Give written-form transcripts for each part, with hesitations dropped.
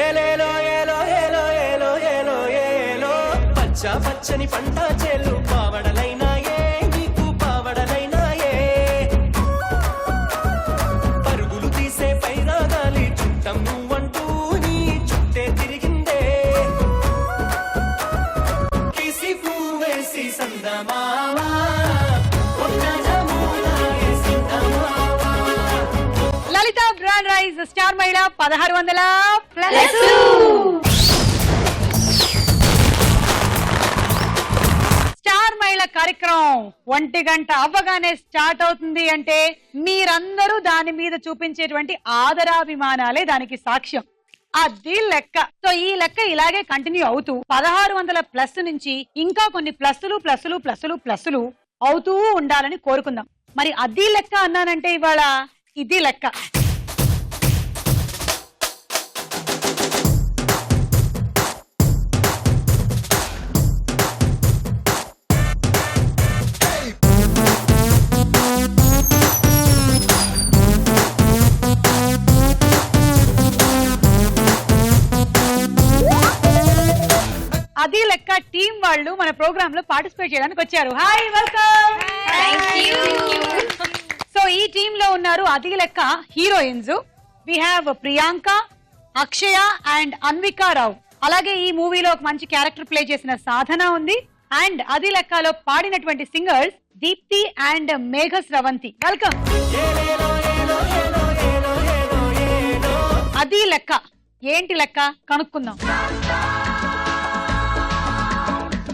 ఏలేలో ఏలో ఏలో ఏలో ఏలో ఏలో పచ్చ పచ్చని పంట చెల్లు పావడలైనా ఏ నీకు పావడలైనా ఏ పరుగులు తీసే పైరాగాలి చుట్టం నువ్వంటూ నీ చుట్టే తిరిగిందే కిసి పువ్వేసి సందమావా లలిత బ్రాండ్ రైస్ స్టార్ మహిళ 1600+. స్టార్ మహిళ కార్యక్రమం 1 గంట అవ్వగానే స్టార్ట్ అవుతుంది అంటే మీరందరూ దాని మీద చూపించేటువంటి ఆదరాభిమానాలే దానికి సాక్ష్యం. అది లెక్క. సో ఈ లెక్క ఇలాగే కంటిన్యూ అవుతూ 1600+ నుంచి ఇంకా కొన్ని ప్లస్సులు అవుతూ ఉండాలని కోరుకుందాం. మరి అది లెక్క అన్నానంటే ఇవాళ ఇది లెక్క. అది లెక్క టీం వాళ్ళు మన ప్రోగ్రామ్ లో పార్టిసిపేట్ చేయడానికి వచ్చారు. Hi, welcome. సో ఈ టీమ్ లో ఉన్నారు అది లెక్క heroines. We have Priyanka, Akshaya and Anvika Rao. అలాగే ఈ మూవీలో ఒక మంచి క్యారెక్టర్ ప్లే చేసిన సాధన ఉంది. అండ్ అది లెక్కలో పాడినటువంటి singers Deepti and Megha Sravanthi. Welcome. అది లెక్క ఏంటి లెక్క కనుక్కుందాం.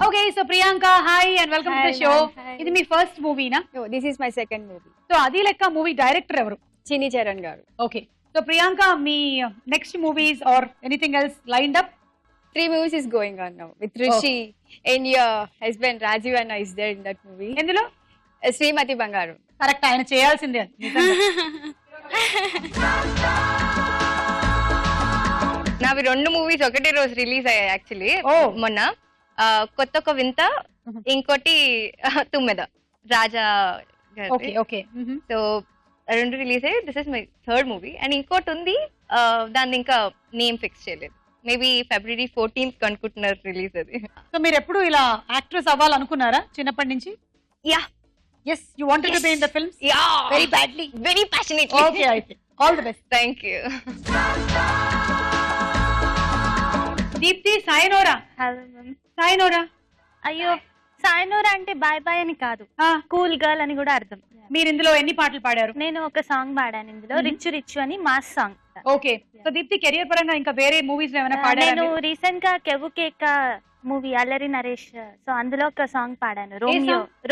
Okay, so Priyanka, hi and welcome to the show. ఇది మీ ఫస్ట్ మూవీనా? No, this is my second movie. So అది లెక్క మూవీ డైరెక్టర్ ఎవరు? Chini Charan garu. Okay, so Priyanka, మీ next movies or anything else lined up? 3 movies is going on now with Rishi and your husband Rajiv Anna is there in that movie. ఎందులో? Srimati Bangaru. Correct, ఆయన చేయాల్సిందే. నావి 2 movies ఒకటే రోజు release అయ్యాయి actually. మొన్న కొత్త ఒక వింత, ఇంకోటి తుమ్మెద రాజా. ఓకే ఓకే, సో 2 రిలీజ్ అయ్యాయి. This is my 3rd movie. And ఇంకోటి ఉంది, దాన్ని ఇంకా నేమ్ ఫిక్స్ చేయలేదు. మేబీ February 14th అనుకుంటున్నారు రిలీజ్ అది. సో మీరు ఎప్పుడు ఇలా యాక్ట్రెస్ అవ్వాలనుకున్నారా చిన్నప్పటి నుంచి? Yeah. yes, you wanted to be in the films? Yeah, very badly, very passionately. okay, అయితే all the best. Thank you. Deepti, సాయనోరా. Hello ma'am. సాయనోరా. అయ్యో, సాయనోరా అంటే బాయ్ బాయ్ అని కాదు, కూల్ గర్ల్ అని కూడా అర్థం. మీరు ఇందులో ఎన్ని పాటలు పాడారు? నేను ఒక సాంగ్ పాడాను ఇందులో, రిచ్ రిచ్ అని mass song. Okay, so Deepti career పరంగా ఇంకా వేరే మూవీస్ ఏమైనా పాడారా? నేను రీసెంట్ గా కెవుకేక మూవీ అల్లరి నరేష్, సో అందులో ఒక సాంగ్ పాడాను,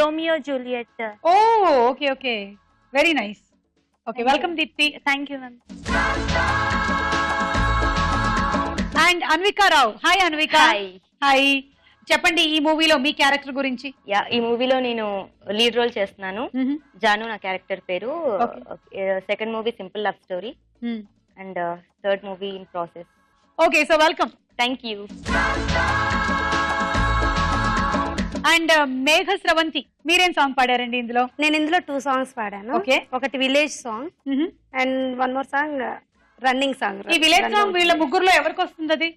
Romeo Juliet. Oh okay okay, very nice. Okay, welcome Deepti. Thank you ma'am. And Anvika Rao. Hi Anvika. Hi, చెప్పండి ఈ మూవీలో మీ క్యారెక్టర్ గురించి. యా, ఈ మూవీలో నేను లీడ్ రోల్ చేస్తున్నాను. జాను నా క్యారెక్టర్ పేరు. Second movie simple love story and 3rd movie in process. Okay, so welcome. Thank you. And మేఘ స్రవంతి, మీరేం సాంగ్ పాడారండి ఇందులో? నేను ఇందులో 2 సాంగ్స్ పాడాను. ఓకే, ఒకటి village song and 1 more song running song. ఈ విలేజ్ సాంగ్ వీళ్ళ ముగ్గురులో ఎవరికి వస్తుంది? అది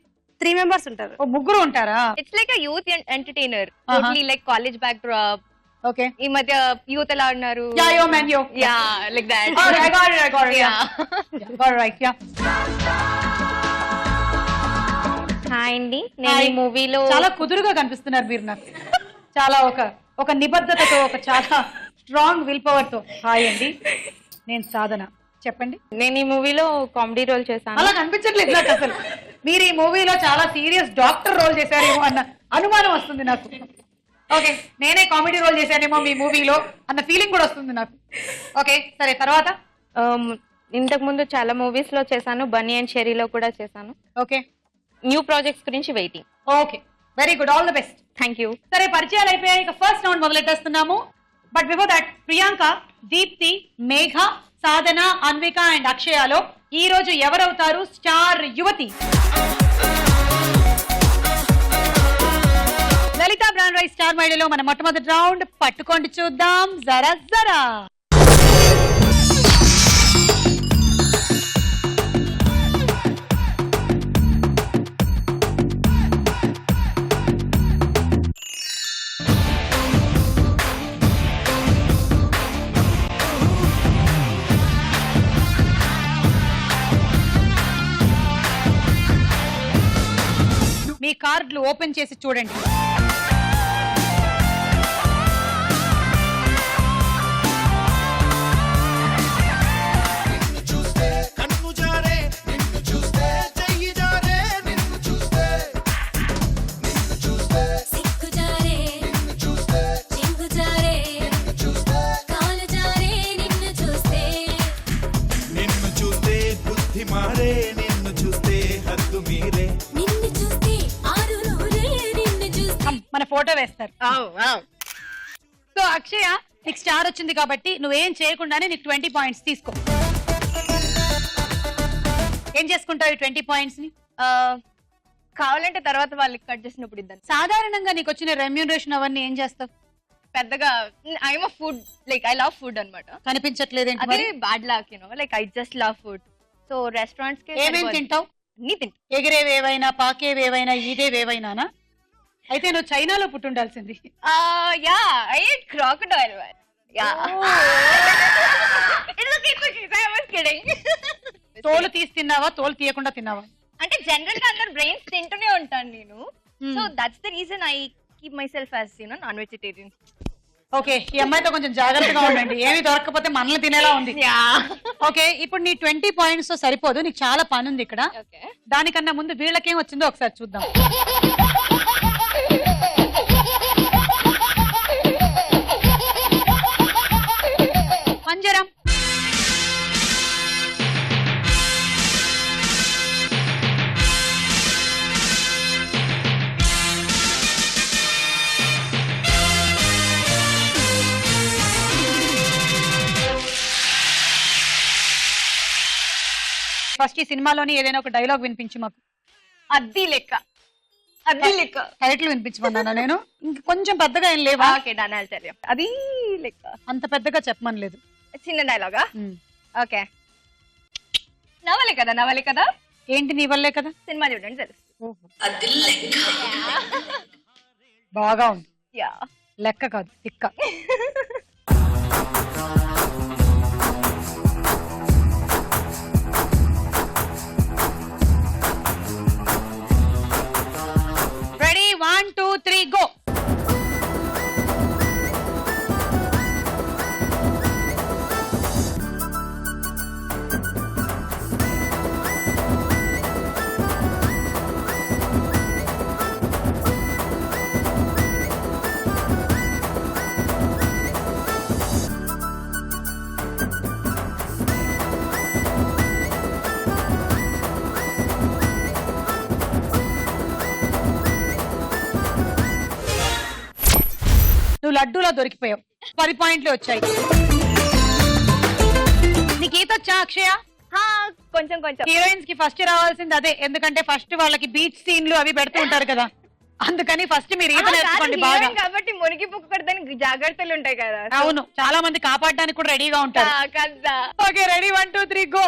3 members ఉంటారు. ఓ, ముగ్గురు ఉంటారా? It's like a youth entertainer, totally like college backdrop. Okay, ఈ మధ్య యూత్ ఎలా ఉన్నారు? Yo man yo. Yeah, like that. I got it. Yeah. All right, yeah. Hi అండి, నేను ఈ మూవీలో చాలా కుదురుగా కనిపిస్తున్నారు మీరు నాకు. చాలా ఒక నిబద్ధతతో, ఒక చాలా స్ట్రాంగ్ విల్ పవర్ తో. హాయ్ అండి, నేను సాధన. చెప్పండి. నేను ఈ మూవీలో కామెడీ రోల్ చేశాను. అలా కనిపించట్లేదు నాకు అసలు. మీరు ఈ మూవీలో చాలా సీరియస్ డాక్టర్ రోల్ చేశారేమో అన్న అనుమానం వస్తుంది నాకు. ఓకే, నేనే కామెడీ రోల్ చేశానేమో మీ మూవీలో అన్న ఫీలింగ్ కూడా వస్తుంది నాకు. ఓకే, సరే, తర్వాత? ఇంతకు ముందు చాలా మూవీస్ లో చేశాను, బన్నీ అండ్ షెరీలో కూడా చేశాను. ఓకే, న్యూ ప్రాజెక్ట్స్ గురించి waiting. Okay, very good, all the best. Thank you. సరే, పరిచయాలు అయిపోయాయి. ఇక ఫస్ట్ రౌండ్ మొదలెట్టేస్తున్నాము. But before that, Priyanka, Deepti, Megha, Sadhana, Anvika and అక్షయలో ఈ రోజు ఎవరవుతారు స్టార్ యువతి? లలిత బ్రాండ్ రైస్ స్టార్ మహిళలో మన మొట్టమొదటి రౌండ్ పట్టుకోండి చూద్దాం. జరా జరా. మీ కార్డులు ఓపెన్ చేసి చూడండి. మన ఫోటో వేస్తారు. సో అక్షయ, నీకు స్టార్ వచ్చింది కాబట్టి నువ్వేం చేయకుండానే నీకు 20 పాయింట్స్ తీసుకో. ఏం చేసుకుంటావు ఈ 20 పాయింట్స్ ని? కావాలంటే తర్వాత వాళ్ళకి కట్ చేసినప్పుడు ఇద్దాం. సాధారణంగా నీకు వచ్చిన రెమ్యూనరేషన్ అవన్నీ ఏం చేస్తావు? పెద్దగా I'm a food, like I love food అన్నమాట. కనిపించట్లేదేంటి అదే మరి? Bad luck, like I just love food. So restaurants కి ఏమేం తింటావు? అన్ని తింటా. ఎగిరేవేవైనా, పాకేవేవైనా, ఈదేవేవైనానా? అయితే నువ్వు చైనాలో పుట్టుండాల్సింది. Yeah, I eat crocodile. Yeah, it's okay, it's okay, I was kidding. తోలు తీసి తిన్నావా, తోలు తీయకుండా తిన్నావా? అంటే జనరల్ గా అందరు బ్రెయిన్స్ తింటూనే ఉంటాను నేను. So that's the reason I keep my self as non vegetarian. Okay, ఈ అమ్మాయితో కొంచెం జాగ్రత్తగా ఉండండి, ఏమి దొరకకపోతే మనల్ని తినేలా ఉంది. ఓకే, ఇప్పుడు నీ 20 పాయింట్స్ తో సరిపోదు, నీకు చాలా పని ఉంది ఇక్కడ. దానికన్నా ముందు వీళ్ళకేం వచ్చిందో ఒకసారి చూద్దాం. పంజరం. ఫస్ట్ ఈ సినిమాలోని ఏదైనా ఒక డైలాగ్ వినిపించి మాకు. అద్ది లెక్క, అద్ది లెక్క. టైటిల్ వినిపించమన్నానా నేను? ఇంక కొంచెం పెద్దగా ఏం లేవా? Okay, done, I'll tell you. అది లెక్క. అంత పెద్దగా చెప్పమనలేదు. చిన్న డైలాగా? ఓకే. నవలే కదా, నవలే కదా. ఏంటి నీ వల్లే కదా? సినిమా చూడండి తెలుసు. బాగా ఉంది. యా, లెక్క కాదు, తిక్క. Ready, 1 2 3 go. నువ్వు లడ్డూలో దొరికిపోయావు. 10 పాయింట్లు వచ్చాయి. నీకు ఈత వచ్చా అక్షయ? కొంచెం కొంచెం. హీరోయిన్స్ కి ఫస్ట్ రావాల్సింది అదే, ఎందుకంటే ఫస్ట్ వాళ్ళకి బీచ్ సీన్లు అవి పెడుతూ ఉంటారు కదా, అందుకని ఫస్ట్ మీరు ఈత నేర్చుకోండి బాగా. కాబట్టి మునిగి పొక్కడానికి జాగ్రత్తలు ఉంటాయి కదా. అవును, చాలా మంది కాపాడడానికి కూడా రెడీగా ఉంటారు కదా. Okay, ready, 1 2 3 go.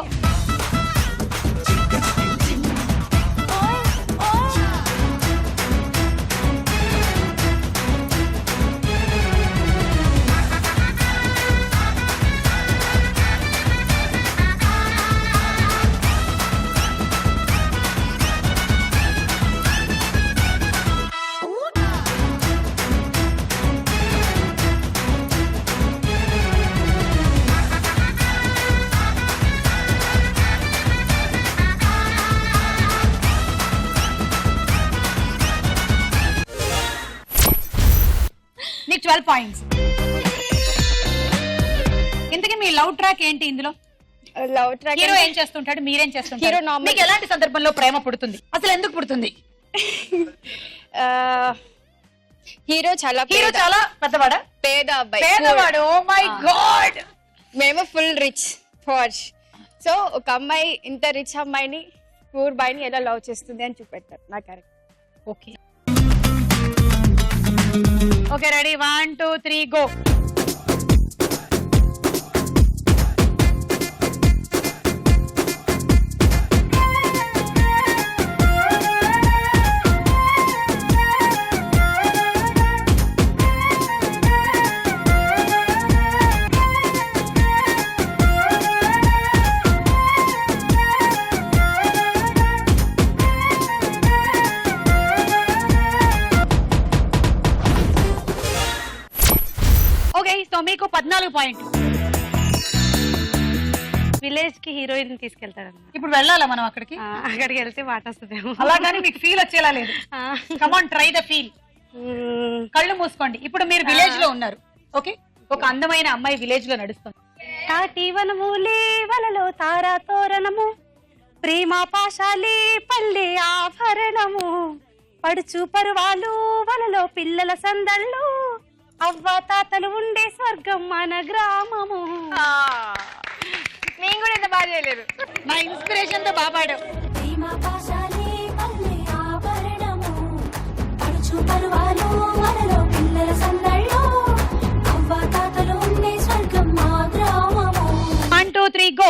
నీకు 12 పాయింట్స్. ఇంతకీ మీ లవ్ ట్రాక్ ఏంటి ఇందులో? Love track. హీరో ఏం చేస్తుంటాడు, మీరేం చేస్తుంటారు? Hero normal. మీకు ఎలాంటి సందర్భంలో ప్రేమ పుడుతుంది, అసలు ఎందుకు పుడుతుంది? హీరో చాలా పెద్దవాడా? పేద అబ్బాయి. పేదవాడు. Oh my god. మేము ఫుల్ రిచ్ ఫార్జ్. సో ఒక అమ్మాయి ఇంత రిచ్ అమ్మాయిని పూర్ బాయ్ని ఎలా లవ్ చేస్తుంది అని చూపెట్టారు నా character. Okay okay, ready, 1 2 3 go. 14 పాయింట్లు. విలేజ్ కి హీరోయిన్ తీసుకెళ్తాడన్నమాట. ఇప్పుడు వెళ్ళాలా మనం అక్కడికి? అక్కడికి వెళ్తే మాట వస్తుందేమో. అలాగని మీకు ఫీల్ వచ్చేలా లేదు. కమాన్, ట్రై ద ఫీల్. కళ్ళు మూసుకోండి. ఇప్పుడు మీరు విలేజ్ లో ఉన్నారు. ఓకే, ఒక అందమైన అమ్మాయి విలేజ్ లో నడుస్తుంది. తాటివనములే వలలో తారా తోరణము, ప్రేమ పాశాలే పల్లె ఆభరణము, పడుచు పరువాలు వలలో పిల్లల సందళ్ళు, అవ్వ తాతలు ఉండే స్వర్గం మన గ్రామము. నేను కూడా ఇంత బాగా చేయలేదు. నా ఇన్స్పిరేషన్ తో బాగా పాడావు. One, two, three, go.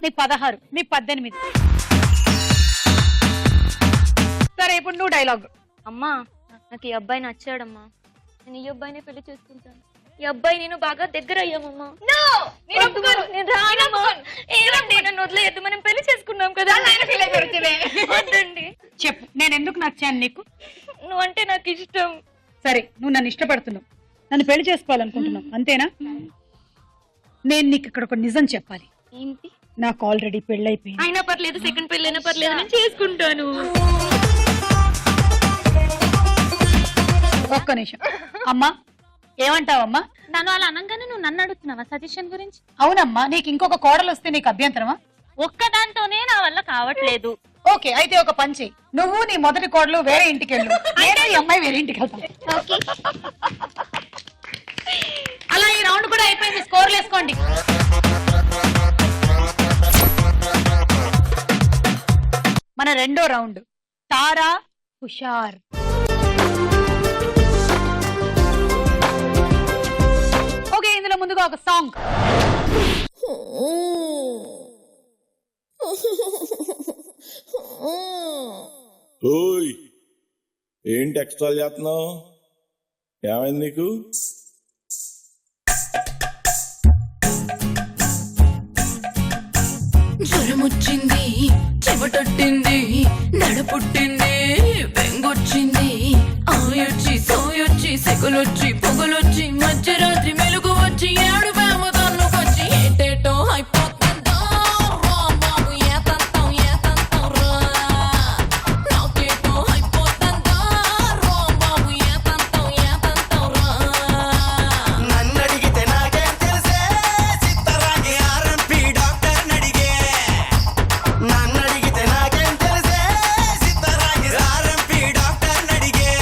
నీకు 16, నీకు 18. సరే, ఇప్పుడు నువ్వు డైలాగ్. అమ్మా, నాకు ఈ అబ్బాయి నచ్చాడమ్మా, నేను ఈ అబ్బాయినే పెళ్లి చేసుకుంటాను. ఈ అబ్బాయి నేను బాగా దగ్గర అయ్యామమ్మా. ఏమండి, నన్ను వదిలేయద్దు, మనం పెళ్లి చేసుకున్నాం కదా. వద్దండి. చెప్పు, నేను ఎందుకు నచ్చాను నీకు? నువ్వంటే నాకు ఇష్టం. సరే, నువ్వు నన్ను ఇష్టపడుతున్నావు, నన్ను పెళ్లి చేసుకోవాలనుకుంటున్నావు, అంతేనా? నేను నీకు ఇక్కడ ఒక నిజం చెప్పాలి. ఏంటి? నాకు ఆల్రెడీ పెళ్ళైపోయింది. అయినా పర్లేదు, సెకండ్ పెళ్ళి అయినా పర్లేదు, నేను చేసుకుంటాను. ఒక్క నిమిషం. అమ్మా, ఏమంటావమ్మా? నన్ను అలా అనగానే నువ్వు నన్ను అడుగుతున్నావా సజెషన్ గురించి? అవునమ్మా, నీకు ఇంకొక కోడలు వస్తే నీకు అభ్యంతరమా? ఒక్కదాంతోనే నా వల్ల కావట్లేదు. ఓకే, అయితే ఒక పని చెయ్యి. నువ్వు నీ మొదటి కోడలు వేరే ఇంటికి వెళ్ళు, నేను ఈ అమ్మాయి వేరే ఇంటికి వెళ్తాను. అలా ఈ రౌండ్ కూడా అయిపోయింది. స్కోర్లు వేసుకోండి. మన రెండో రౌండ్ తారా హుషార్. ఓకే, ఇందులో ముందుగా ఒక సాంగ్. ఓయ్, ఏంటి ఎక్స్ట్రా చేస్తున్నావు? ఏమైంది నీకు? జ్వరమొచ్చింది, చెమటొట్టింది, నడపుట్టింది, బెంగొచ్చింది, ఆయొచ్చి సోయొచ్చి సెగలొచ్చి పొగలొచ్చి మధ్యరాత్రి మెలుగు వచ్చి ఏడు బేమ తన్నుకొచ్చి ఏటేటో అయిపోతుందో బాబు ఏతంతం ఏతంతం రా, నాకేటో అయిపోతుందో బాబు ఏతంతం ఏతంతం రా. నన్ను అడిగితే నాకేం తెలిసే, చిత్తరాగి ఆర్ఎంపీ డాక్టర్ నడిగే. నన్ను అడిగితే నాకేం తెలిసే, చిత్తరాగి ఆర్ఎంపీ డాక్టర్ నడిగే.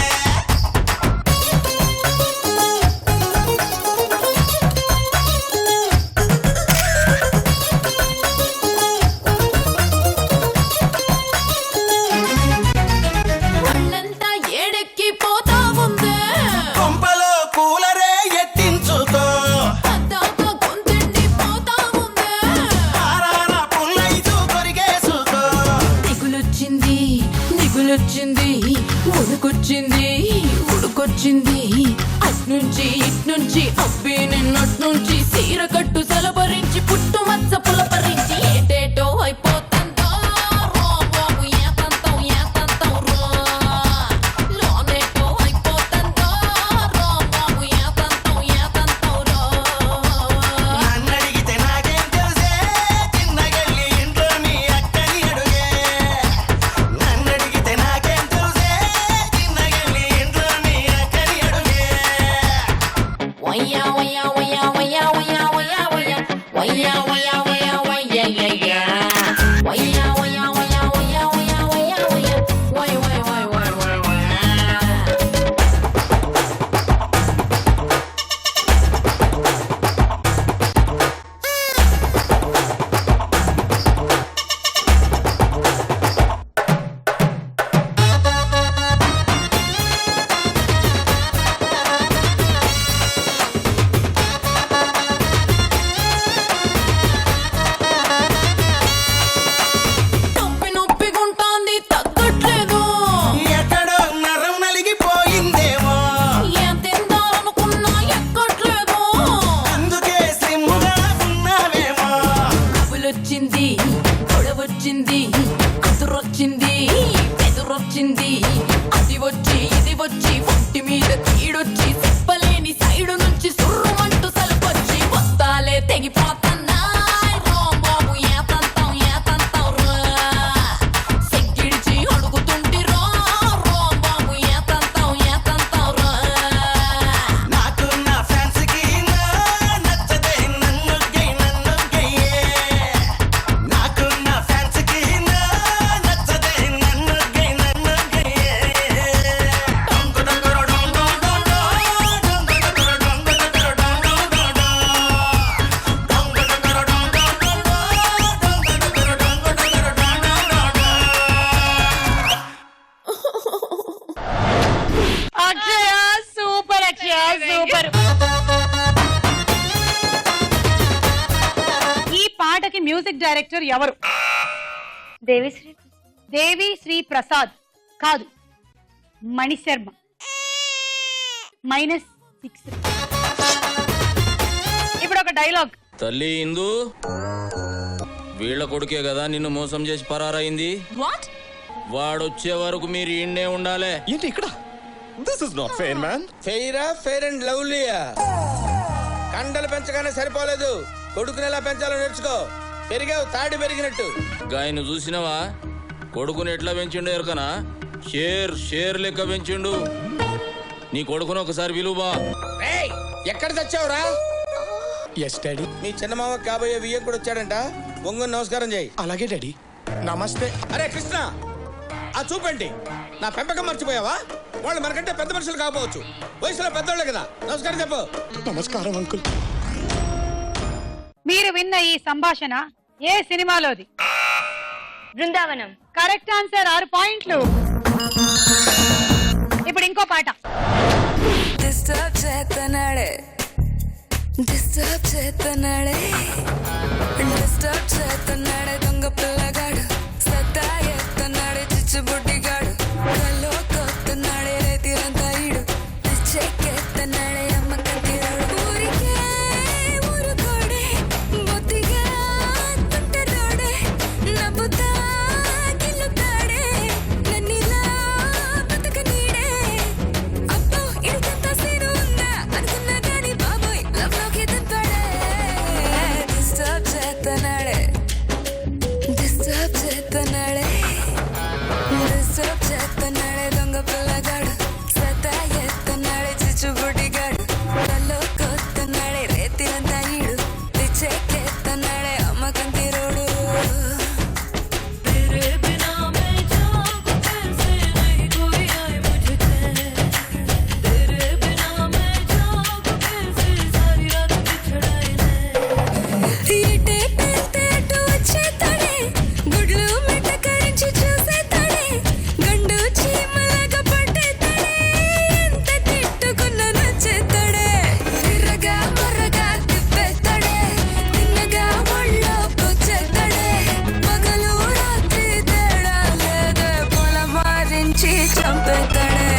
ఒళ్ళంతా ఏడెక్కి పోతా ఉందే, కొంపలో కూలరే ఎత్తించుకో, అద్దాక గొంతెండి పోతా ఉందే. ఆరారా పుల్లైతూ కొరిగేసుకో. దిగులొచ్చింది, దిగులొచ్చింది, ఉడుకొచ్చింది, ఉడుకొచ్చింది, అట్నుంచి ఇట్నుంచి అబ్బి నిన్నట్నుంచి సీర కట్టు సలబరించి పుట్టు మచ్చ పులపరించి ఏటేటో అయిపోతుందో రా బాబు ఏతంతం ఏతంతం రా, లోనేటో అయిపోతుందో రా బాబు ఏతంతం ఏతంతం రా. నన్ను అడిగితే నాకేం తెలిసే, చిన్నగెళ్ళి ఇంట్లో మీ అక్కని అడుగే. నన్ను అడిగితే నాకేం తెలిసే, చిన్నగెళ్ళి ఇంట్లో మీ అక్కని అడుగే. వయ్యా వయ్యా వయ్యా వయ్యా వయ్యా వయ్యా వయ్యా వయ్యా వయ్యా వయ్యా వయ్యా వచ్చింది అది వచ్చి ఇది వచ్చి ఒంటి మీద కీడొచ్చి చెప్పలేని సైడు నుంచి సుర్రమంటూ సలుపొచ్చి వస్తాలే తెగిపోతున్నా బాబు ఏతంతం ఏతంతం రా సెగ్గిడిచి అడుగుతుంటి రా బాబు ఏతంతం ఏతంతం రా నాకు నా ఫ్యాన్స్ కి నచ్చదే నన్ను గయ్యే నాకు నా ఫ్యాన్స్ కి నచ్చదే నన్ను గయ్యే డొంగు డొంగు డొంగు డొంగు అక్షయ సూపర్, అక్షయ సూపర్. ఈ పాటకి మ్యూజిక్ డైరెక్టర్ ఎవరు? దేవిశ్రీ. దేవి శ్రీ ప్రసాద్ కాదు, మణిశర్మ. -6. ఇప్పుడు ఒక డైలాగ్. తల్లి ఇందు వీళ్ళ కొడుకే కదా నిన్ను మోసం చేసి పరారైంది. వాట్ వాడొచ్చే వరకు మీరు ఈయన్నే ఉండాలి. ఏంటి ఇక్కడ? This is not fair man. ఫెయిరా? ఫెయిర్ అండ్ లవ్లీయా? కండలు పెంచగానే సరిపోలేదు, కొడుకుని ఎలా పెంచాలో నేర్చుకో. పెరిగావు తాడి పెరిగినట్టు. గాయను చూసినవా? కొడుకుని ఎట్లా పెంచిండు ఎరకనా? షేర్ లెక్క పెంచిండు. నీ కొడుకును ఒకసారి విలువా. ఎక్కడ తెచ్చావురా? Yes daddy. మీ చిన్నమామ కాబోయే వియ్యకుడు వచ్చాడంట, ఒంగుని నమస్కారం చేయి. అలాగే డాడీ. నమస్తే. అరే కృష్ణ, ఆ చూపండి. నా పెంపకం మర్చిపోయావా? వాళ్ళు మనకంటే పెద్ద మనుషులు కాకపోవచ్చు, వయసులో పెద్దోళ్ళే కదా. నమస్కారం చెప్పు. నమస్కారం అంకుల్. మీరు విన్న ఈ సంభాషణ ఏ సినిమాలోది? బృందావనం. కరెక్ట్ ఆన్సర్, 6 పాయింట్లు. ఇప్పుడు ఇంకో పాట. డిస్టర్బ్ చేస్తున్నాడే దొంగ పిల్లగాడు సత్తా ఎత్తున్నాడే చిచ్చుబుడ్డిగాడు కల్లో కొత్తున్నాడే రేతిరంతా ఈడు చెక్కెత్తన్నాడే అమ్మ కత్తిరాడు ఊరికే ఊరుకోడే బొత్తిగా తుంటరోడే నవ్వుతా గిల్లుతాడే నన్నిలా బతక నీడే అబ్బో ఇడికంత సీను ఉందా అనుకున్నా గాని బాబోయ్ లవ్ లోకి దింపాడే డిస్టర్బ్ చేస్తున్నాడే దొంగ పిల్లగాడు సత్తా ఎత్తన్నాడే చిచ్చుబుడ్డిగాడు కల్లో కొత్తన్నాడే రేతిరంతా ఈడు పిచ్చెక్కెత్తన్నాడే అమ్మ కంతిరోడు ఇటే పెళ్తే అటు వచ్చేస్తాడే గుడ్లు మెట్ట కరించి చూసేస్తాడే గండు చీమలాగా పట్టేస్తాడే ఎంత తిట్టుకున్న నచ్చేస్తాడే తిర్రగా మర్రగా తిప్పేస్తాడే తిన్నగా ఒళ్ళో పొచ్చేస్తాడే పగలు రాత్రి తేడా లేదే పొల మారించి చంపేస్తాడే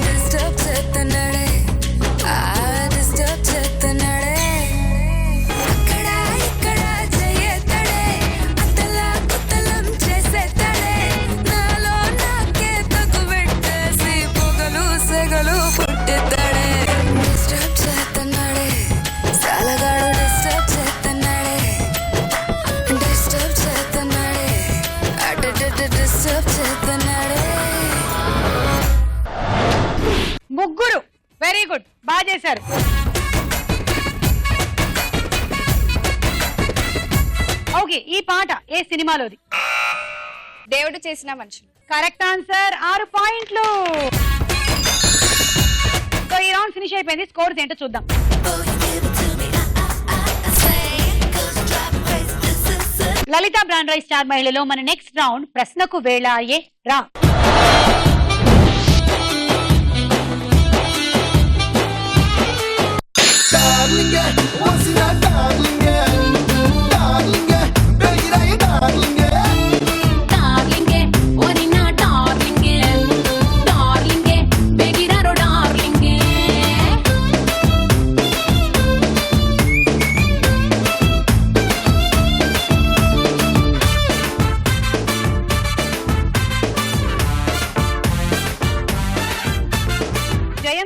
డిస్టర్బ్ చేస్తున్నాడే డిస్టర్బ్ చేస్తున్నాడే అక్కడ ఇక్కడ చేయతాడే అంతలా కుతలం చేసేస్తాడే నాలో నాకే తగ్గు పెట్టేసి పొగలు సెగలు పుట్టేస్తాడే డిస్టర్బ్ చేస్తున్నాడే సాలగాడు డిస్టర్బ్ చేస్తున్నాడే డిస్టర్బ్ చేస్తున్నాడే ముగ్గురు వెరీ గుడ్, బాగా చేశారు. ఓకే, ఈ పాట ఏ సినిమాలోది? దేవుడు చేసిన మనుషులు. కరెక్ట్ ఆన్సర్, 6 పాయింట్లు. సో ఈ రౌండ్ ఫినిష్ అయిపోయింది. స్కోర్స్ ఏంటో చూద్దాం. లలిత బ్రాండ్ రైస్ స్టార్ మహిళలో మన నెక్స్ట్ రౌండ్ ప్రశ్నకు వేళ అయ్యే రా. డార్లింగే ఓరి నా డార్లింగే డార్లింగే బెగిరారో డార్లింగే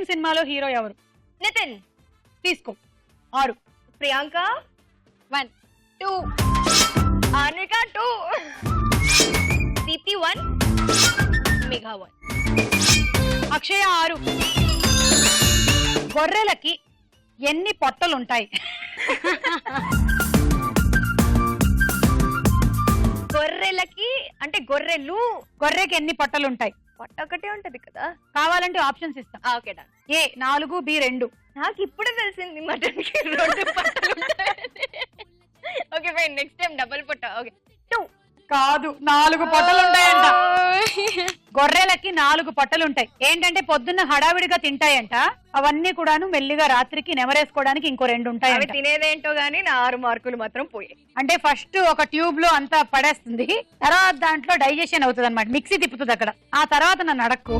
సినిమాలో హీరో ఎవరు? నితిన్. తీసుకో 6. ప్రియాంక 1 2 అన్విక 2 దీప్తి 1 మేఘా 1. అక్షయ 6. గొర్రెలకి ఎన్ని పొట్టలుంటాయి? గొర్రెలకి అంటే గొర్రెకి ఎన్ని పొట్టలుంటాయి? పొట్ట ఒకటే ఉంటది కదా. కావాలంటే ఆప్షన్స్ ఇస్తా. Okay done. A 4, B 2. నాకు ఇప్పుడే తెలిసింది మటన్ కి 2 పొట్టలు ఉంటాయని. Okay fine, next time double పొట్ట. ఓకే 2 కాదు, 4 పొట్టలుంటాయంట. గొర్రెలకి 4 పొట్టలుంటాయి. ఏంటంటే పొద్దున్న హడావిడిగా తింటాయంట. అవన్నీ కూడాను మెల్లిగా రాత్రికి నెమరేసుకోవడానికి ఇంకో 2 ఉంటాయి. అవి తినేదేంటో గానీ నా 6 మార్కులు మాత్రం పోయాయి. అంటే ఫస్ట్ ఒక ట్యూబ్ లో అంతా పడేస్తుంది, తర్వాత దాంట్లో డైజెషన్ అవుతుంది అనమాట, మిక్సీ తిప్పుతుంది అక్కడ. ఆ తర్వాత నన్ను అడక్కు.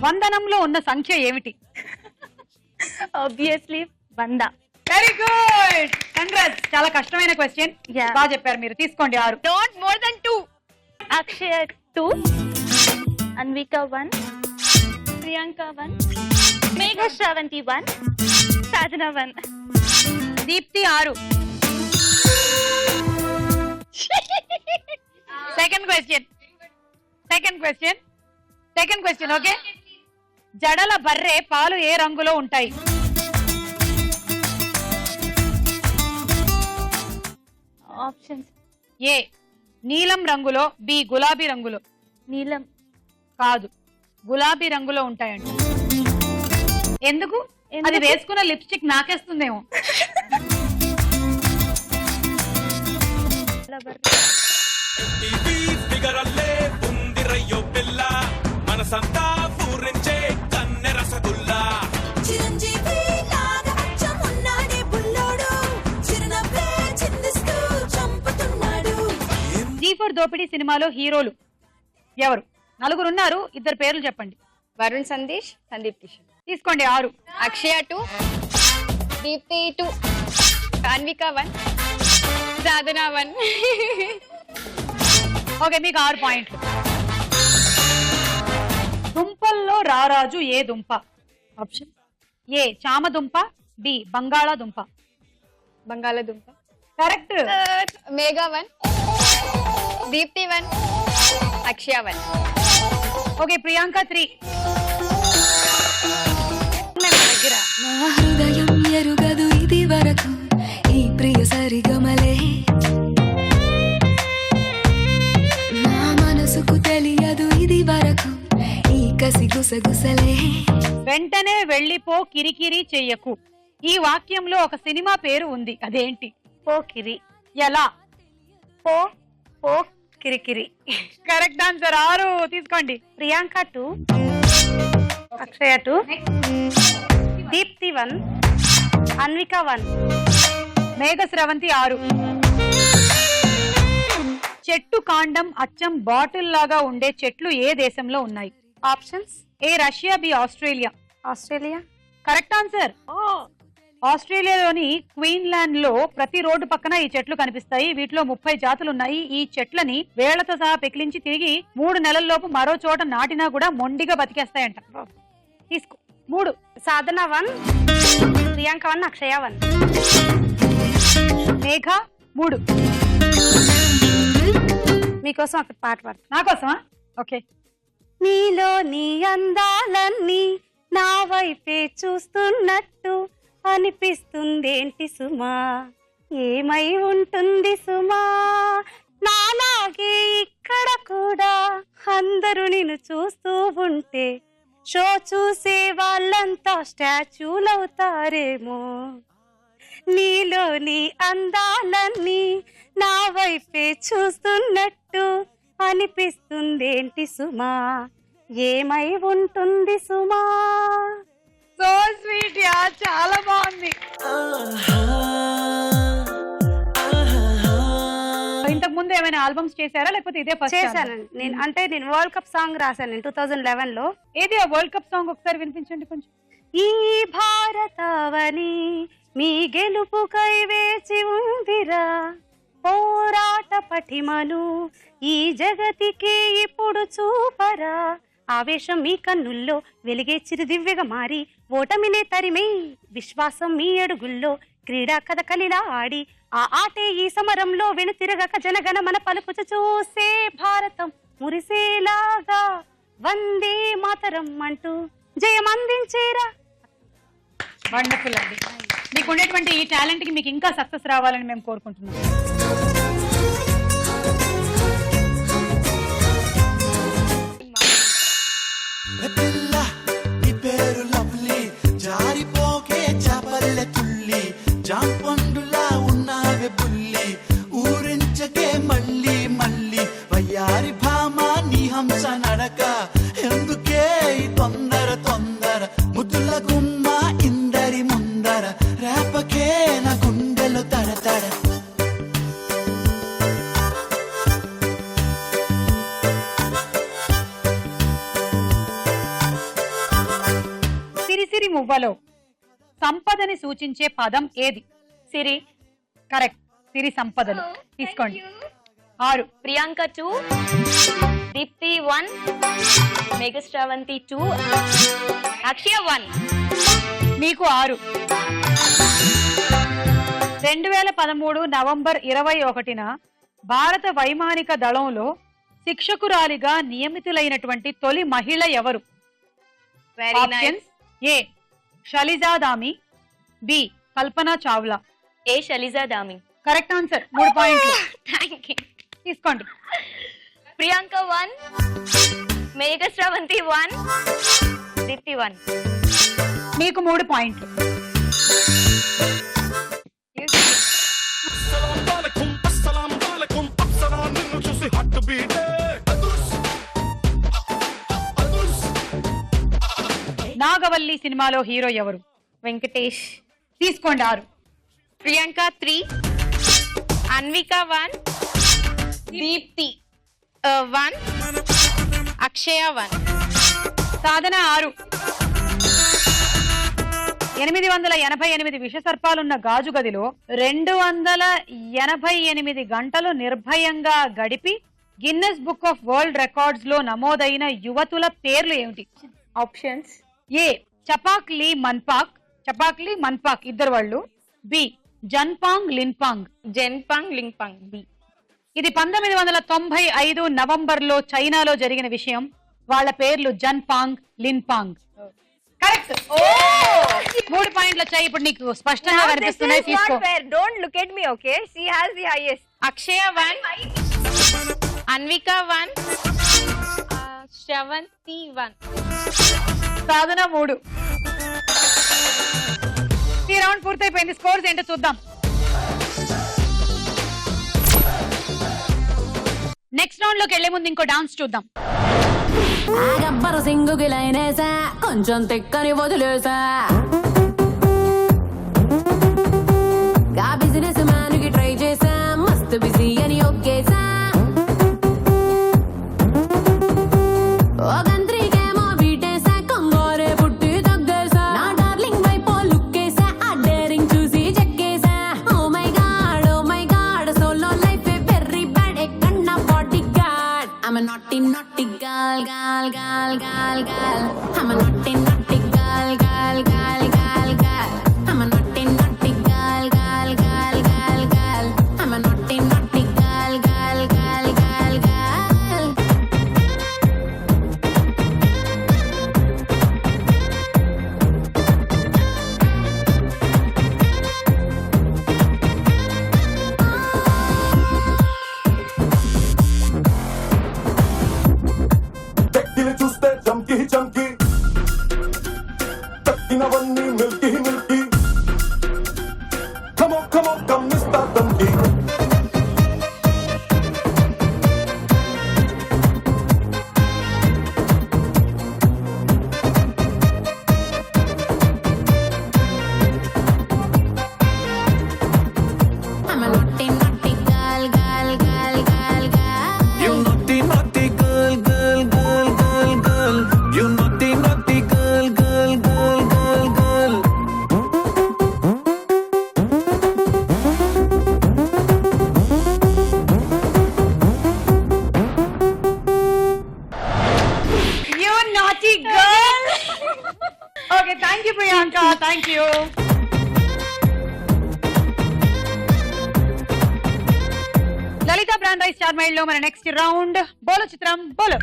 వందనంలో ఉన్న సంఖ్య ఏమిటి? ఆబ్వియస్లీ 100. Very good, congrats. చాలా కష్టమైన క్వశ్చన్. Yeah. బాగా చెప్పారు మీరు. తీసుకోండి 6. Not more than 2. Akshaya 2, Anvika 1, Priyanka 1, Megha Shravanthi 1, Sadhana 1. Deepti 6. Second question okay. జడల బర్రె పాలు ఏ రంగులో ఉంటాయి? ఆప్షన్స్. A నీలం రంగులో, B గులాబీ రంగులో. నీలం. కాదు, గులాబీ రంగులో ఉంటాయంట. ఎందుకు? అది వేసుకున్న లిప్స్టిక్ నాకేస్తుందేమో. మనసంతా పూరించే కన్నె రసగుల్లా చిరంజీవి లాగా అచ్చం ఉన్నాడే బుల్లోడు చిరునవ్వే చిందిస్తూ చంపుతున్నాడు. G4 దోపిడీ సినిమాలో హీరోలు ఎవరు? 4 ఉన్నారు, 2 పేర్లు చెప్పండి. వరుణ్ సందేశ్, సందీప్ కిషన్. తీసుకోండి 6. అక్షయ 2, దీప్తి 2, అన్విక 1, సాధన 1. ఓకే, మీకు 6 పాయింట్లు. దుంపల్లో రారాజు ఏ దుంప? ఆప్షన్ A చామదుంప, B బంగాళాదుంప. బంగాళదుంప. కరెక్ట్. మేఘా 1, దీప్తి 1, అక్షయ 1. ఓకే, ప్రియాంక 3. దగ్గర నా హృదయం ఎరుగదు ఇది వరకు ఈ ప్రియ సరిగమలే నా మనసుకు తెలియదు ఇది వరకు ఈ కసి గుసగుసలే వెంటనే వెళ్ళిపో కిరికిరి చెయ్యకు. ఈ వాక్యంలో ఒక సినిమా పేరు ఉంది, అదేంటి? పోకిరి. ఎలా? పో కిరికిరి. Correct answer. 6 తీసుకోండి. ప్రియాంక 2, అక్షయ 2, దీప్తి 1, అన్విక 1, మేఘ స్రవంతి 6. చెట్టు కాండం అచ్చం బాటిల్ లాగా ఉండే చెట్లు ఏ దేశంలో ఉన్నాయి? Options. A Russia, B Australia. Australia. Correct answer. ఆస్ట్రేలియాలోని క్వీన్లాండ్ లో ప్రతి రోడ్డు పక్కన ఈ చెట్లు కనిపిస్తాయి. వీటిలో 30 జాతులు ఉన్నాయి. ఈ చెట్లని వేళ్లతో సహా పెకిలించి తిరిగి 3 నెలల్లోపు మరో చోట నాటినా కూడా మొండిగా బతికేస్తాయంట. తీసుకో 3. సాధన 1, ప్రియాంక 1, అక్షయ 1. మేఘ 3. మీకోసం ఒక పాట పాడు. నా కోసమా? ఓకే. నీలో నీ అందాలన్నీ నా వైపే చూస్తున్నట్టు అనిపిస్తుందేంటి సుమా, ఏమై ఉంటుంది సుమా, నాలాగే ఇక్కడ కూడా అందరూ నిన్ను చూస్తూ ఉంటే షో చూసే వాళ్ళంతా స్టాచ్యూలవుతారేమో. నీలో నీ అందాలన్నీ నా వైపే చూస్తున్నట్టు అనిపిస్తుందేంటి సుమా, ఏమై ఉంటుంది సుమా. సో స్వీట్ యా, చాలా బాగుంది. ముందు ఏమైనా ఆల్బమ్స్ చేశారా లేకపోతే ఇదే ఫస్ట్ చేశానండి నేను వరల్డ్ కప్ సాంగ్ రాశాను 2011 లో. ఏది ఆ వరల్డ్ కప్ సాంగ్ ఒకసారి వినిపించండి కొంచెం. ఈ భారతావని మీ గెలుపుకై వేచి ఉందిరా, పోరాట పటిమను ఈ జగతికి ఇప్పుడు చూపరా, ఆవేశం మీ కన్నుల్లో వెలిగే చిరుదివ్యగా మారి ఓటమినే తరిమే విశ్వాసం మీ అడుగుల్లో, క్రీడా కథ కలిలా ఆడి ఆ ఆటే ఈ సమరంలో వెనుతిరగక జనగణ మన పలుకుచు చూసే భారతం మురిసేలాగా వందే మాతరం అంటూ జయం అందించేరా. వండర్ఫుల్ అండి. మీకు ఉండేటువంటి ఈ టాలెంట్ కి మీకు ఇంకా సక్సెస్ రావాలని మేము కోరుకుంటున్నాం. పిల్ల నీ పేరు లవ్లీ, జారిపోకే చాపల్లె తుల్లి, జాంపండులా ఉన్నావే బుల్లి, ఊరించకే మళ్ళీ మళ్ళీ, వయ్యారి భామ నీ హంస నడక, ఎందుకే ఈ తొందర తొందర, ముద్దుల గుమ్మ ఇందరి ముందర, రేపకే నా గుండెలు తడతడ. సిరిసిరి మువ్వలో సంపదని సూచించే పదం ఏది? సిరి. కరెక్ట్. సిరి సంపదలు. తీసుకోండి. 6. ప్రియాంక 2, దీప్తి 1, మేఘశ్రావంతి 2, అక్షయ 1. మీకు 6. 2013 నవంబర్ 21న భారత వైమానిక దళంలో శిక్షకురాలిగా నియమితులైనటువంటి తొలి మహిళ ఎవరు? Options: A Shaliza Dhami, B Kalpana Chawla. A Shaliza Dhami. Correct answer. 3 పాయింట్లు. Thank you. తీసుకోండి. ప్రియాంక 1, మేఘశ్రావంతి 1, దీప్తి 1. మీకు 3 పాయింట్లు. నాగవల్లి సినిమాలో హీరో ఎవరు? వెంకటేష్. తీసుకోండి. 6. ప్రియాంక 3, అన్విక 1, దీప్తి 1, అక్షయ 1. సాధన 6. 888 విషసర్పాలున్న గాజు గదిలో 288 గంటలు నిర్భయంగా గడిపి Guinness book of world records లో నమోదైన యువతుల పేర్లు ఏమిటి? ఆప్షన్స్: ఏ చపాక్ లీ మన్పాక్ ఇద్దరు వాళ్ళు, బి జన్పాంగ్ లిన్పాంగ్. జెన్పాంగ్ లింగ్పాంగ్. బి. ఇది 1995 నవంబర్ లో చైనాలో జరిగిన విషయం. వాళ్ళ పేర్లు జన్పాంగ్ లిన్పాంగ్. కరెక్ట్. 3 పాయింట్లు వచ్చాయి. ఇప్పుడు నీకు స్పష్టంగా కనిపిస్తున్నాయి. తీసుకో. Don't look at me. Okay, she has the highest. Akshaya 1, Anvika 1, Shravanthi 1. Sadhana 3. ఈ రౌండ్ పూర్తయిపోయింది. స్కోర్స్ ఏంటో చూద్దాం. నెక్స్ట్ రౌండ్ లోకి వెళ్లే ముందు ఇంకో డాన్స్ చూద్దాం. గబ్బర సింగుకి లైనేసా, కొంచెం తిక్కని వదిలేసా, గా బిజినెస్ మ్యాన్ కి ట్రై చేసా, మస్తు బిజీ అని ఒక్కేసా, ఓ గంత్రికేమో బీటేసా, కొంగోరే పుట్టి తగ్గేసా, నా డార్లింగ్ వైపో లుక్కేసా, ఆ డేరింగ్ చూసి చెక్కేసా, oh my god solo life a very bad, ఏ కన్నా bodyguard, I'm a naughty girl. I'm a naughty girl. I'm a naughty girl. I'm a naughty girl. చూస్తే చంకి చంకి, తక్కినవన్నీ మిల్కి మిల్కి, ఖమో కమ్మిస్తా తంకి. I'm a naughty girl. Brand rice star mile లో మన next round బోలో చిత్రం బోలో.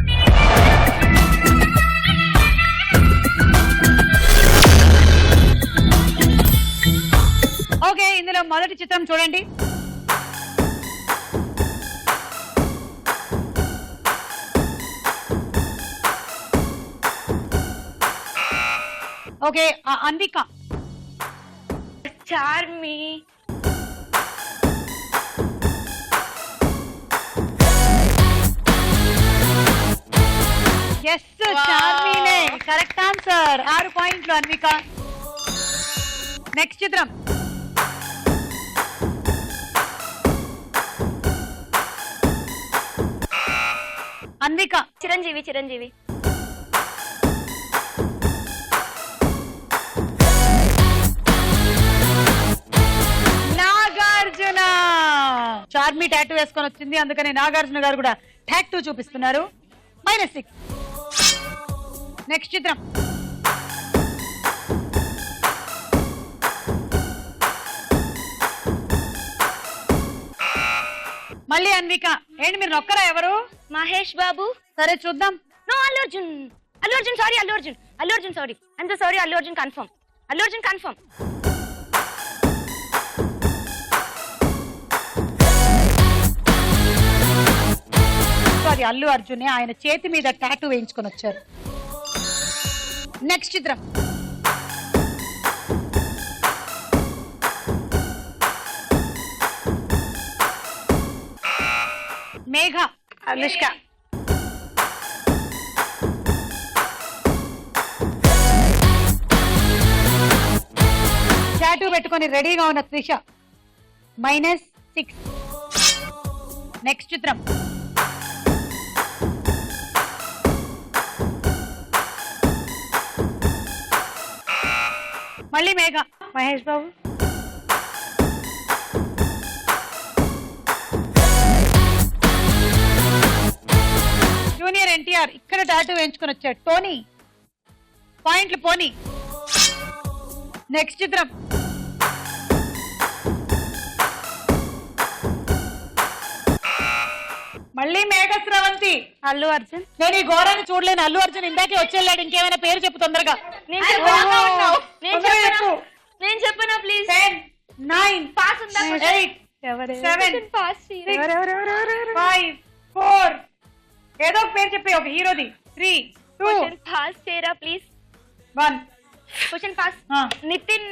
Okay, ఇందులో మొదటి చిత్రం చూడండి. ఓకే, అందిక. చార్మి. ఎస్, చార్మీనే కరెక్ట్ ఆన్సర్. 6 పాయింట్లు అన్విక. నెక్స్ట్ చిత్రం. అన్విక. చిరంజీవి. చిరంజీవి. నాగార్జున. చార్మి టాటూ వేసుకొని వచ్చింది, అందుకని నాగార్జున గారు కూడా టాటూ చూపిస్తున్నారు. -6. నెక్స్ట్ చిత్రం. మళ్ళీ అన్విక. ఏంటి మీరు నొక్కరా? ఎవరు? మహేష్ బాబు. సరే చూద్దాం. No, Allu Arjun. Allu Arjun, sorry Allu Arjun. Allu Arjun, sorry. I'm so sorry. Allu Arjun confirm. Allu Arjun confirm. అది అల్లు అర్జునే, ఆయన చేతి మీద టాటూ వేయించుకొని వచ్చారు. నెక్స్ట్ చిత్రం. మేఘ. అనుష్క. టాటూ పెట్టుకొని రెడీగా ఉన్న త్రిష. -6. నెక్స్ట్ చిత్రం. మళ్ళీ మేఘ. మహేష్ బాబు. జూనియర్ ఎన్టీఆర్ ఇక్కడ టాటూ వేయించుకొని వచ్చాడు. టోనీ. పాయింట్లు పోనీ. నెక్స్ట్ చిత్రం. మళ్ళీ మేఘ స్రవంతి. అల్లు అర్జున్. నేను ఈ ఘోరాన్ని చూడలేను. అల్లు అర్జున్ ఇందాకే వచ్చేళ్ళాడు. ఇంకేమైనా పేరు చెప్పు తొందరగా. నేను చెప్పనా ప్లీజ్? 10, 9, పాస్ ఉందా? 8, 7, పాస్ 6, 5, 4. ఏదో ఒక పేరు చెప్పి, ఒక హీరోది. 3, 2, పాస్ చేయరా please. 1. Question pass. Nitin.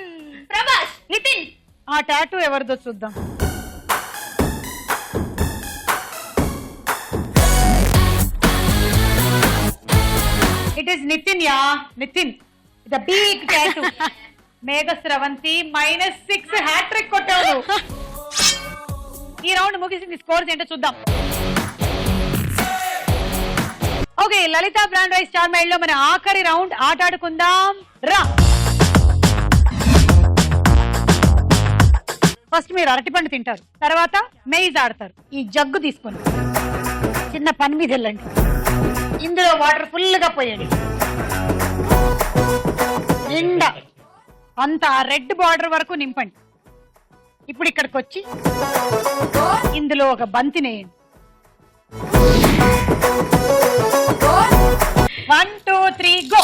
Prabhas. Nitin. ఆ టాటూ ఎవరిదో చూద్దాం. It is Nitin yeah. Nitin. The big tattoo. Megha Sravanthi. -6. Hat trick కొట్టావు. ఈ రౌండ్ ముగిసింది. స్కోర్స్ ఏంటో చూద్దాం. ఓకే, లలిత బ్రాండ్ రైస్ స్టార్ మైల్ లో మన ఆఖరి రౌండ్. ఆటాడుకుందాం రా. ఫస్ట్ మీరు అరటిపండు తింటారు, తర్వాత మెయిజ్ ఆడతారు. ఈ జగ్గు తీసుకొని చిన్న పని మీద వెళ్ళండి. ఇందులో వాటర్ ఫుల్ గా పోయండి. నిండా అంత రెడ్ బార్డర్ వరకు నింపండి. ఇప్పుడు ఇక్కడికి వచ్చి ఇందులో ఒక బంతి నేయండి. 1, 2, 3 గో.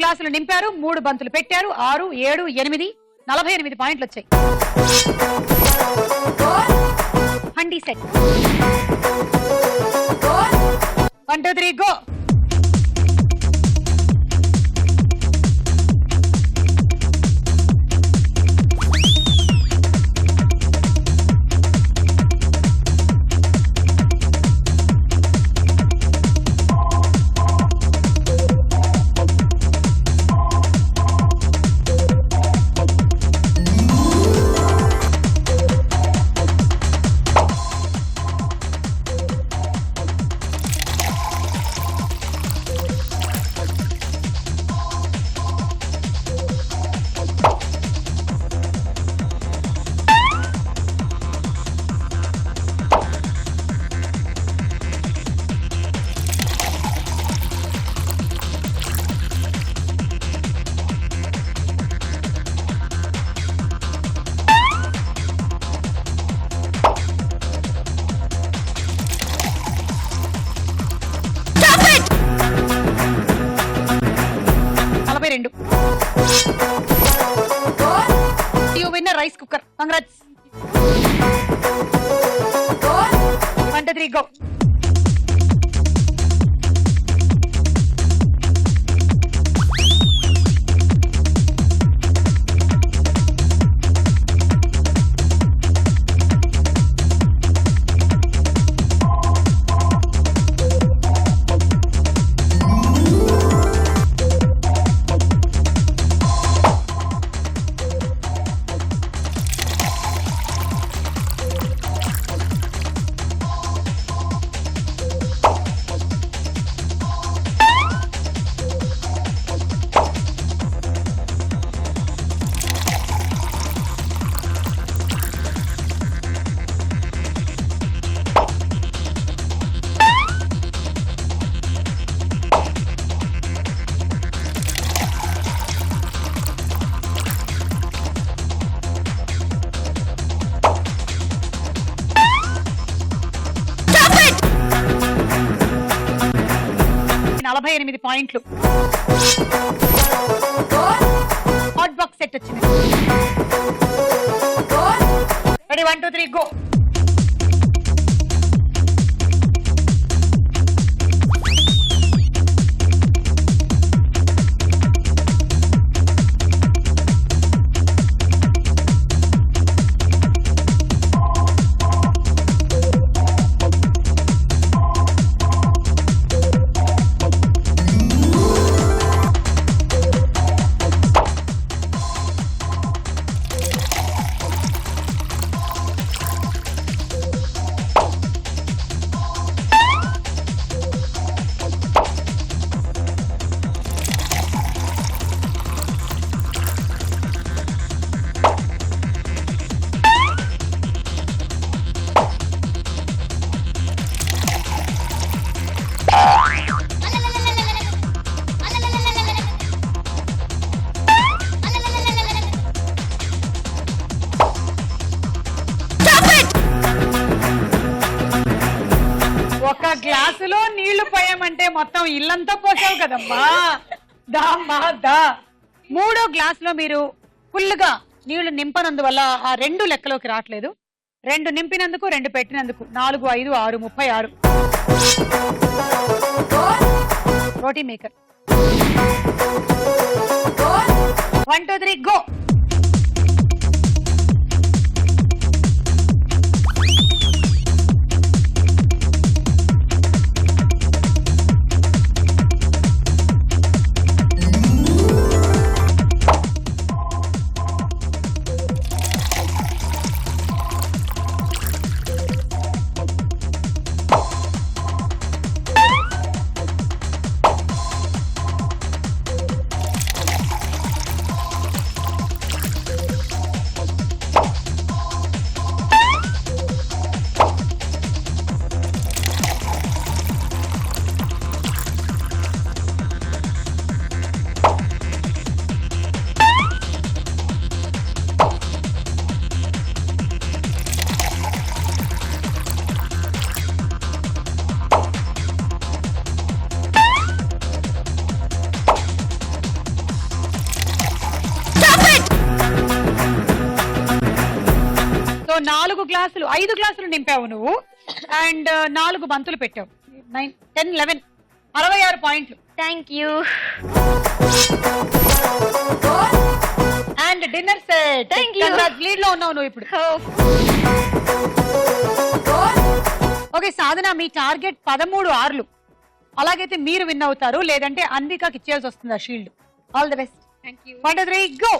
గ్లాసులు నింపారు, 3 బంతులు పెట్టారు. 6, 7, 8, 48 పాయింట్లు వచ్చాయి. Handi set 1 2 3 go. You win a rice cooker. Congrats. 1 2 3 go. పాయింట్లు. హాట్ బాక్స్ సెట్ వచ్చింది. Ready 1 2 3 go. ఒక గ్లాసులో నీళ్లు పోయామంటే మొత్తం ఇల్లంతా పోసావు కదమ్మా. దామ్మా దా. 3వ గ్లాసులో మీరు ఫుల్గా నీళ్లు నింపనందువల్ల ఆ 2 లెక్కలోకి రావట్లేదు. 2 నింపినందుకు 2 పెట్టినందుకు 4 5 6 36. రోటీ మేకర్. 1 2 3 గో. 5 గ్లాసులు నింపావు నువ్వు అండ్ 4 బంతులు పెట్టావు. 9, 10, 11 66 పాయింట్లు. Thank you. And dinner set. Thank you. Lead లో ఉన్నావు నువ్వు ఇప్పుడు. ఓకే సాధన, మీ టార్గెట్ 13 6లు. అలాగైతే మీరు విన్ అవుతారు, లేదంటే అన్వికాకి ఇచ్చేయాల్సి వస్తుంది ఆ shield. All the best. Thank you. 1 2 3 go.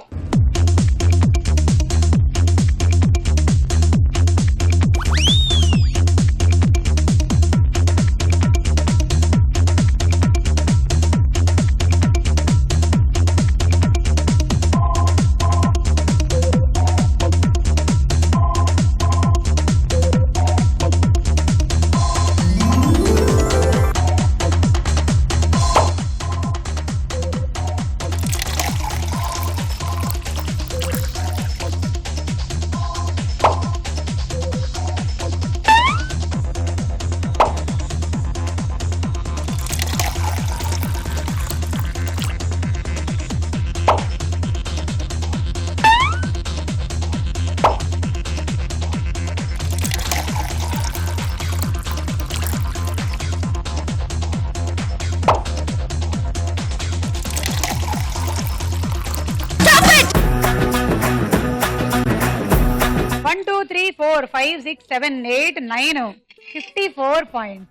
One, 2, 3, 4, 5, 6, 7, 8, 9, 54 points.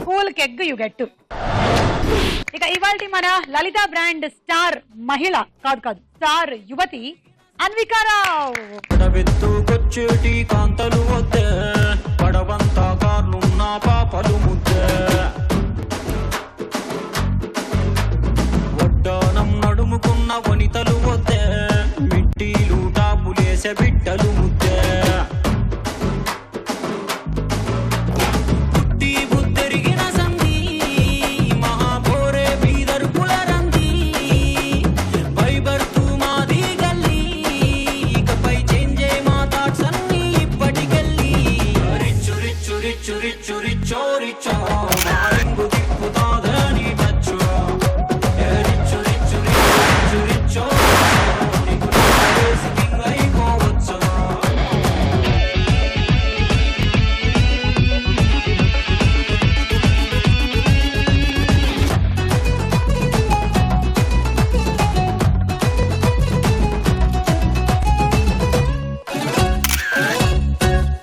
Cool keg you get to. ఇక ఇవాల్టి మన లలిత బ్రాండ్ స్టార్ మహిళ కాదు స్టార్ యువతి అన్వికారావు. పడవెత్తుకొచ్చేటి కాంతలు వద్దే, పడవంతా కార్లున్న పాపలు ముద్దే, వడ్డానం నడుముకున్న వనితలు వద్దే.